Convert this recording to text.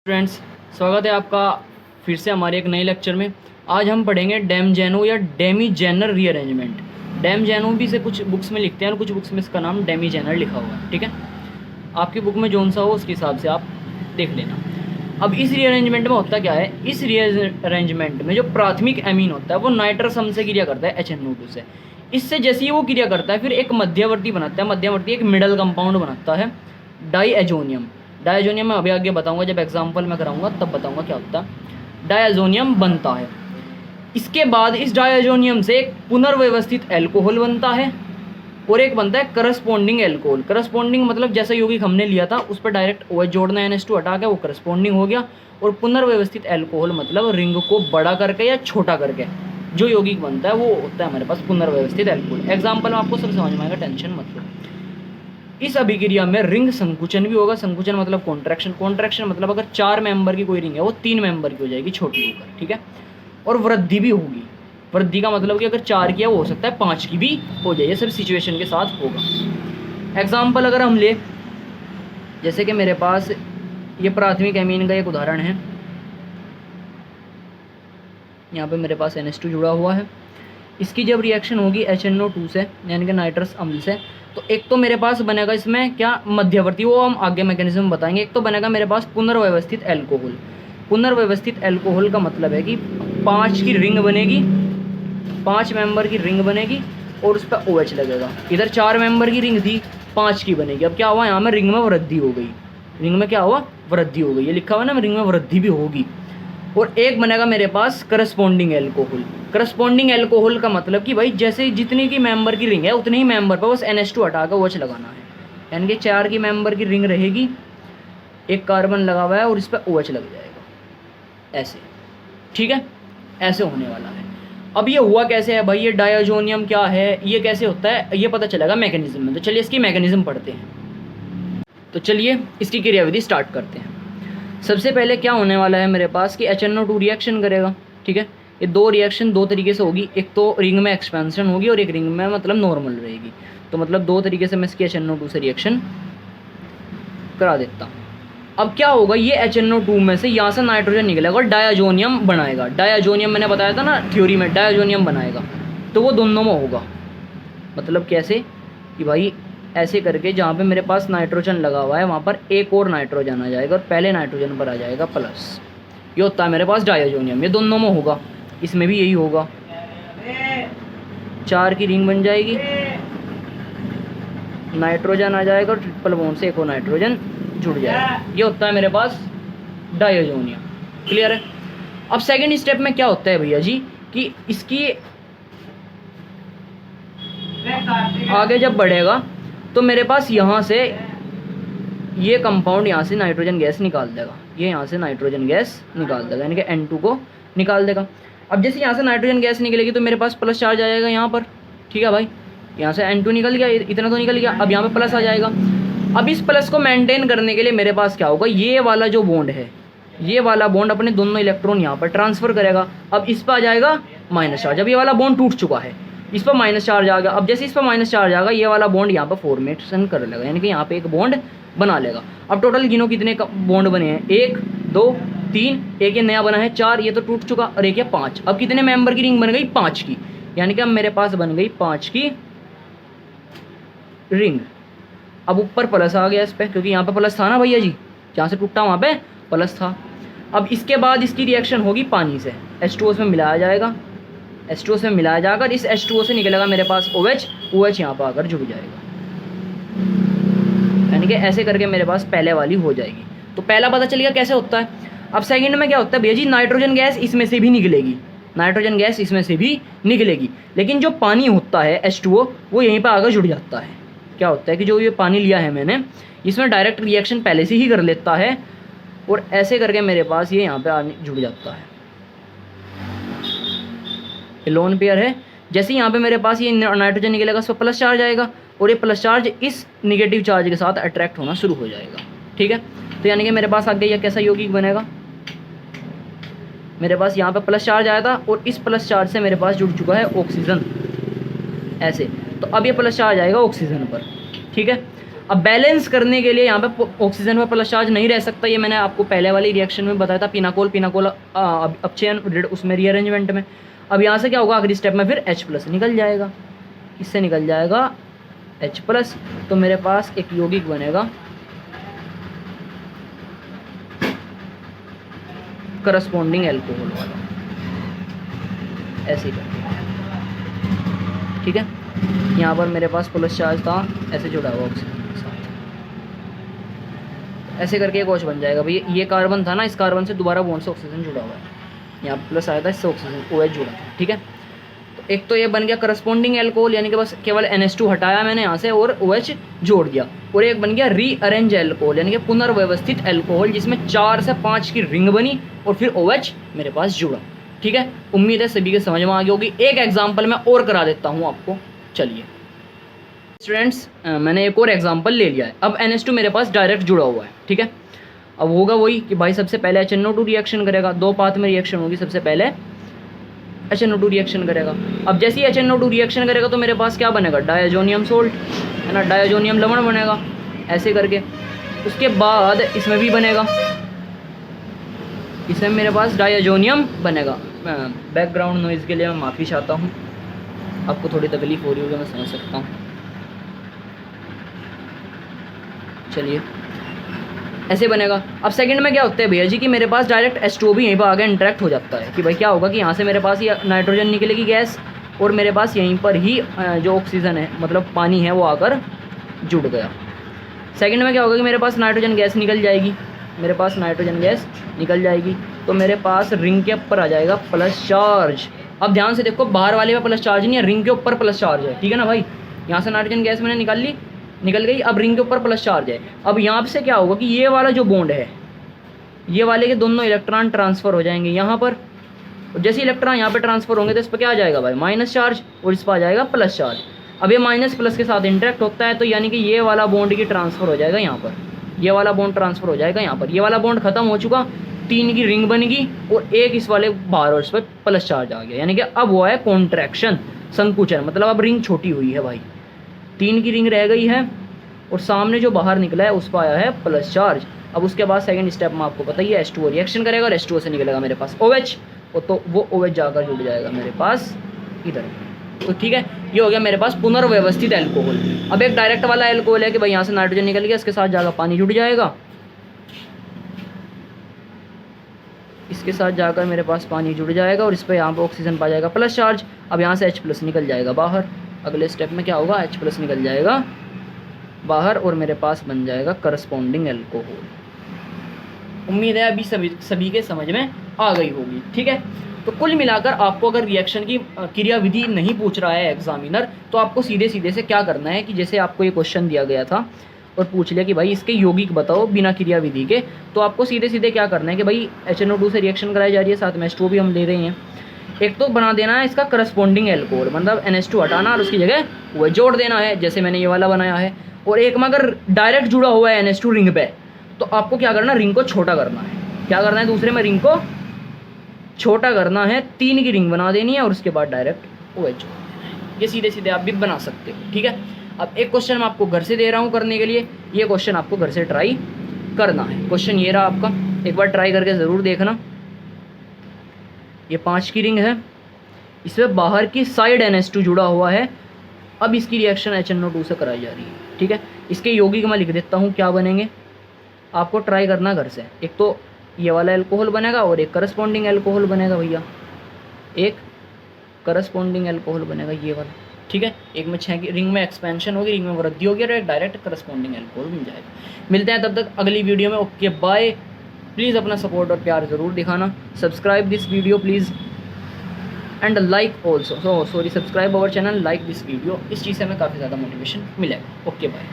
Friends, स्वागत है आपका फिर से हमारे एक नए लेक्चर में। आज हम पढ़ेंगे डेमजेनो या डेमीजेनर रीअरेंजमेंट। डेमजेनो भी से कुछ बुक्स में लिखते हैं और कुछ बुक्स में इसका नाम डेमीजेनर लिखा हुआ है। ठीक है, आपकी बुक में जौन सा हो उसके हिसाब से आप देख लेना। अब इस रीअरेंजमेंट में होता क्या है, इस रीअरेंजमेंट में जो प्राथमिक एमीन होता है वो नाइट्रस अम्ल से क्रिया करता है HNO2 से। इससे जैसे ही वो क्रिया करता है फिर एक मध्यवर्ती बनाता है, मध्यवर्ती एक मिडल कंपाउंड बनाता है डाईएजोनियम। डायजोनियम मैं अभी आगे बताऊंगा, जब एग्जांपल मैं कराऊंगा तब बताऊंगा क्या होता है। डायजोनियम बनता है। इसके बाद इस डायजोनियम से एक पुनर्व्यवस्थित एल्कोहल बनता है और एक बनता है करस्पॉन्डिंग एल्कोहल। करस्पॉन्डिंग मतलब जैसा यौगिक हमने लिया था उस पर डायरेक्ट OH जोड़ना, NH2 हटा के वो करस्पॉन्डिंग हो गया। और पुनर्व्यवस्थित एल्कोहल मतलब रिंग को बड़ा करके या छोटा करके जो यौगिक बनता है वो होता है हमारे पास पुनर्व्यवस्थित एल्कोहल। एग्जाम्पल में आपको सब समझ में आएगा, टेंशन मत लो। इस अभिक्रिया में रिंग संकुचन भी होगा। संकुचन मतलब कॉन्ट्रैक्शन, कॉन्ट्रैक्शन मतलब अगर 4 मेंबर की कोई रिंग है वो 3 मेंबर की हो जाएगी छोटी होकर। ठीक है, और वृद्धि भी होगी। वृद्धि का मतलब कि अगर 4 की है वो हो सकता है 5 की भी हो जाए, ये सब सिचुएशन के साथ होगा। एग्जाम्पल अगर हम ले, जैसे कि मेरे पास ये प्राथमिक एमीन का एक उदाहरण है। यहाँ पे मेरे पास NH2 जुड़ा हुआ है। इसकी जब रिएक्शन होगी HNO2 से यानी कि नाइट्रस अम्ल से, तो एक तो मेरे पास बनेगा इसमें क्या मध्यवर्ती, वो हम आगे मैकेनिज्म बताएंगे। एक तो बनेगा मेरे पास पुनर्व्यवस्थित एल्कोहल। पुनर्व्यवस्थित एल्कोहल का मतलब है कि 5 की रिंग बनेगी, 5 मेंबर की रिंग बनेगी और उस पर OH लगेगा। इधर 4 मेंबर की रिंग थी, 5 की बनेगी। अब क्या हुआ, यहाँ में रिंग में वृद्धि हो गई। रिंग में क्या हुआ, वृद्धि हो गई। ये लिखा हुआ ना, रिंग में वृद्धि भी होगी। और एक बनेगा मेरे पास करस्पॉन्डिंग एल्कोहल। करस्पॉन्डिंग एल्कोहल का मतलब कि भाई जैसे जितनी की मेंबर की रिंग है उतने ही मेंबर पर बस NH2 हटा कर OH लगाना है। यानी कि 4 की मेंबर की रिंग रहेगी, एक कार्बन लगा हुआ है और इस पर OH लग जाएगा ऐसे। ठीक है, ऐसे होने वाला है। अब ये हुआ कैसे है भाई, ये डायजोनियम क्या है, ये कैसे होता है, ये पता चलेगा मैकेनिज्म में। तो चलिए इसकी मैकेनिज्म पढ़ते हैं। तो चलिए इसकी क्रियाविधि स्टार्ट करते हैं। सबसे पहले क्या होने वाला है मेरे पास कि HNO2 रिएक्शन करेगा। ठीक है, ये दो रिएक्शन दो तरीके से होगी। एक तो रिंग में एक्सपेंशन होगी और एक रिंग में मतलब नॉर्मल रहेगी। तो मतलब दो तरीके से मैं इसकी HNO2 से रिएक्शन करा देता हूँ। अब क्या होगा, ये HNO2 में से यहाँ से नाइट्रोजन निकलेगा और डायजोनियम बनाएगा। डायजोनियम मैंने बताया था ना थ्योरी में, डायजोनियम बनाएगा। तो वो दोनों में होगा। मतलब कैसे कि भाई ऐसे करके जहाँ पे मेरे पास नाइट्रोजन लगा हुआ है वहाँ पर एक और नाइट्रोजन आ जाएगा और पहले नाइट्रोजन पर आ जाएगा प्लस। ये होता है मेरे पास डायजोनियम। ये दोनों में होगा, इसमें भी यही होगा। 4 की रिंग बन जाएगी, नाइट्रोजन आ जाएगा और ट्रिपल बॉन्ड से एक और नाइट्रोजन जुड़ जाएगा। ये होता है मेरे पास डायजोनियम। क्लियर है। अब सेकेंड स्टेप में क्या होता है भैया जी कि इसकी आगे जब बढ़ेगा तो मेरे पास यहाँ से ये कंपाउंड यहाँ से नाइट्रोजन गैस निकाल देगा। ये यहाँ से नाइट्रोजन गैस निकाल देगा यानी कि N2 को निकाल देगा। अब जैसे यहाँ से नाइट्रोजन गैस निकलेगी तो मेरे पास प्लस चार्ज आ जाएगा यहाँ पर। ठीक है भाई, यहाँ से N2 निकल गया, इतना तो निकल गया। अब यहाँ पे प्लस आ जाएगा। अब इस प्लस को मेंटेन करने के लिए मेरे पास क्या होगा, ये वाला जो बॉन्ड है, ये वाला बॉन्ड अपने दोनों इलेक्ट्रॉन यहाँ पर ट्रांसफर करेगा। अब इस पर आ जाएगा माइनस चार्ज। अब ये वाला बॉन्ड टूट चुका है, इस पर माइनस चार्ज आ गया। अब जैसे इस पर माइनस चार्ज आ गया, ये वाला बॉन्ड यहाँ पर फॉर्मेशन कर लेगा यानी कि यहाँ पे एक बॉन्ड बना लेगा। अब टोटल गिनो कितने बॉन्ड बने हैं, 1 2 3, एक ये नया बना है 4, ये तो टूट चुका, और एक ये 5। अब कितने मेंबर की रिंग बन गई, 5 की। यानी कि अब मेरे पास बन गई 5 की रिंग। अब ऊपर प्लस आ गया इस पर, क्योंकि यहाँ पे प्लस था ना भैया जी, जहाँ से टूटा वहाँ पे प्लस था। अब इसके बाद इसकी रिएक्शन होगी पानी से, H2O में मिलाया जाएगा। H2O से मिलाया जाकर इस H2O से निकलेगा मेरे पास OH यहाँ पर आकर जुड़ जाएगा। यानी कि ऐसे करके मेरे पास पहले वाली हो जाएगी। तो पहला पता चल गया कैसे होता है। अब सेकंड में क्या होता है भैया जी, नाइट्रोजन गैस इसमें से भी निकलेगी, नाइट्रोजन गैस इसमें से भी निकलेगी। लेकिन जो पानी होता है H2O वो यहीं पर आकर जुड़ जाता है। क्या होता है कि जो ये पानी लिया है मैंने, इसमें डायरेक्ट रिएक्शन पहले से ही कर लेता है और ऐसे करके मेरे पास ये यहाँ पे जुड़ जाता है। ये लोन पेयर है। जैसे यहाँ पे मेरे पास ये नाइट्रोजन निकलेगा, उस पर प्लस चार्ज आएगा और ये प्लस चार्ज इस निगेटिव चार्ज के साथ अट्रैक्ट होना शुरू हो जाएगा। ठीक है, तो यानी कि मेरे पास आगे यह कैसा यौगिक बनेगा, मेरे पास यहाँ पे प्लस चार्ज आया था और इस प्लस चार्ज से मेरे पास जुड़ चुका है ऑक्सीजन ऐसे। तो अब ये प्लस चार्ज आएगा ऑक्सीजन पर। ठीक है, अब बैलेंस करने के लिए यहाँ पे ऑक्सीजन पर प्लस चार्ज नहीं रह सकता, ये मैंने आपको पहले वाली रिएक्शन में बताया था, पिनाकोल अपचयन उसमें रीअरेंजमेंट में। अब यहाँ से क्या होगा आखिरी स्टेप में, फिर H+ निकल जाएगा, इससे निकल जाएगा H+, तो मेरे पास एक यौगिक बनेगा करस्पॉन्डिंग एल्कोहल वाला, ऐसे ही करके, ठीक है। यहाँ पर मेरे पास प्लस चार्ज था, ऐसे जुड़ा हुआ ऑक्सीजन के साथ, ऐसे करके एक OH बन जाएगा भाई। ये कार्बन था ना, इस कार्बन से दोबारा बॉन्ड से ऑक्सीजन जुड़ा हुआ है, यहाँ प्लस आया था, इससे ऑक्सीजन OH जुड़ा था, ठीक है। तो एक तो ये बन गया करस्पॉन्डिंग एल्कोहल, यानी कि बस केवल NH2 हटाया मैंने यहाँ से और OH जोड़ दिया। और एक बन गया रीअरेंज एल्कोहल, यानी कि पुनर्व्यवस्थित एल्कोहल, जिसमें 4 से 5 की रिंग बनी और फिर OH मेरे पास जुड़ा, ठीक है। उम्मीद है सभी के समझ में आ गई होगी। एक एग्जाम्पल मैं और करा देता हूँ आपको, चलिए स्टूडेंट्स, मैंने एक और एग्जाम्पल ले लिया है। अब NH2 मेरे पास डायरेक्ट जुड़ा हुआ है, ठीक है। अब होगा वही कि भाई सबसे पहले HNO2 रिएक्शन करेगा, 2 पाथ में रिएक्शन होगी, सबसे पहले HNO2 रिएक्शन करेगा। अब जैसे ही HNO2 रिएक्शन करेगा तो मेरे पास क्या बनेगा, डायजोनियम सोल्ट, है ना, डायजोनियम लवण बनेगा, ऐसे करके। उसके बाद इसमें भी बनेगा, इसमें मेरे पास डायजोनियम बनेगा। बैकग्राउंड नॉइज़ के लिए मैं माफ़ी चाहता हूँ, आपको थोड़ी तकलीफ हो रही होगी, मैं समझ सकता हूँ। चलिए ऐसे बनेगा। अब सेकंड में क्या होता है भैया जी कि मेरे पास डायरेक्ट H2O भी यहीं पर आगे इंटरेक्ट हो जाता है, कि भाई क्या होगा कि यहाँ से मेरे पास ये नाइट्रोजन निकलेगी गैस, और मेरे पास यहीं पर ही जो ऑक्सीजन है, मतलब पानी है, वो आकर जुड़ गया। सेकंड में क्या होगा कि मेरे पास नाइट्रोजन गैस निकल जाएगी, मेरे पास नाइट्रोजन गैस निकल जाएगी, तो मेरे पास रिंग के ऊपर आ जाएगा प्लस चार्ज। अब ध्यान से देखो, बाहर वाले में प्लस चार्ज नहीं है, रिंग के ऊपर प्लस चार्ज है, ठीक है ना भाई। यहाँ से नाइट्रोजन गैस मैंने निकल गई, अब रिंग के ऊपर प्लस चार्ज है। अब यहाँ से क्या होगा कि ये वाला जो बॉन्ड है, ये वाले के दोनों इलेक्ट्रॉन ट्रांसफ़र हो जाएंगे यहाँ पर, और जैसे इलेक्ट्रॉन यहाँ पे ट्रांसफ़र होंगे तो इस पर क्या आ जाएगा भाई, माइनस चार्ज, और इस पर आ जाएगा प्लस चार्ज। अब ये माइनस प्लस के साथ इंटरेक्ट होता है, तो यानी कि ये वाला बॉन्ड की ट्रांसफ़र हो जाएगा यहाँ पर, ये वाला बॉन्ड ट्रांसफ़र हो जाएगा यहाँ पर। ये वाला बॉन्ड खत्म हो चुका, 3 की रिंग बनेगी और एक इस वाले बाहर, और इस पर प्लस चार्ज आ गया, यानी कि अब वो है कॉन्ट्रैक्शन, संकुचन, मतलब अब रिंग छोटी हुई है भाई, 3 की रिंग रह गई है और सामने जो बाहर निकला है उस पर आया है प्लस चार्ज। अब उसके बाद सेकंड स्टेप में आपको पता ही है, H2O रिएक्शन करेगा और H2O से निकलेगा मेरे पास OH, और तो वो OH जाकर जुड़ जाएगा मेरे पास इधर। तो ठीक है, ये हो गया मेरे पास पुनर्व्यवस्थित एल्कोहल। अब एक डायरेक्ट वाला एल्कोहल है कि भाई यहाँ से नाइट्रोजन निकल गया, इसके साथ जाकर पानी जुड़ जाएगा, इसके साथ जाकर मेरे पास पानी जुड़ जाएगा और इस पर यहाँ पर ऑक्सीजन पा जाएगा प्लस चार्ज। अब यहाँ से H+ निकल जाएगा बाहर, अगले स्टेप में क्या होगा, H+ निकल जाएगा बाहर और मेरे पास बन जाएगा करस्पॉन्डिंग एल्कोहल। उम्मीद है अभी सभी के समझ में आ गई होगी, ठीक है। तो कुल मिलाकर आपको अगर रिएक्शन की क्रियाविधि नहीं पूछ रहा है एग्जामिनर, तो आपको सीधे सीधे से क्या करना है कि जैसे आपको ये क्वेश्चन दिया गया था और पूछ लिया कि भाई इसके यौगिक बताओ बिना क्रियाविधि के, तो आपको सीधे सीधे क्या करना है कि भाई HNO2 से रिएक्शन कराई जा रही है, साथ में H2O भी हम ले रहे हैं, एक तो बना देना है इसका करस्पॉन्डिंग एल्कोहल, मतलब NH2 हटाना और उसकी जगह वो जोड़ देना है, जैसे मैंने ये वाला बनाया है। और एक में अगर डायरेक्ट जुड़ा हुआ है NH2 रिंग पे, तो आपको क्या करना है, रिंग को छोटा करना है। क्या करना है, दूसरे में रिंग को छोटा करना है, 3 की रिंग बना देनी है और उसके बाद डायरेक्ट OH जोड़ देना है। ये सीधे सीधे आप भी बना सकते हो, ठीक है। अब एक क्वेश्चन मैं आपको घर से दे रहा हूँ करने के लिए, ये क्वेश्चन आपको घर से ट्राई करना है। क्वेश्चन ये रहा आपका, एक बार ट्राई करके ज़रूर देखना। ये 5 की रिंग है, इसमें बाहर की साइड NH2 जुड़ा हुआ है। अब इसकी रिएक्शन HNO2 से कराई जा रही है, ठीक है। इसके यौगिक मैं लिख देता हूँ क्या बनेंगे, आपको ट्राई करना घर से। एक तो ये वाला एल्कोहल बनेगा और एक करस्पॉन्डिंग एल्कोहल बनेगा भैया, एक करस्पॉन्डिंग एल्कोहल बनेगा ये वाला, ठीक है। एक में 6 की रिंग में एक्सपेंशन होगी, रिंग में वृद्धि होगी और एक डायरेक्ट करस्पॉन्डिंग एल्कोहल मिल जाएगा। मिलते हैं तब तक अगली वीडियो में, ओके बाय। प्लीज़ अपना सपोर्ट और प्यार ज़रूर दिखाना, subscribe this video please and like also, sorry subscribe our channel, like this video. इस चीज़ से हमें काफ़ी ज़्यादा मोटिवेशन मिलेगा। Okay bye.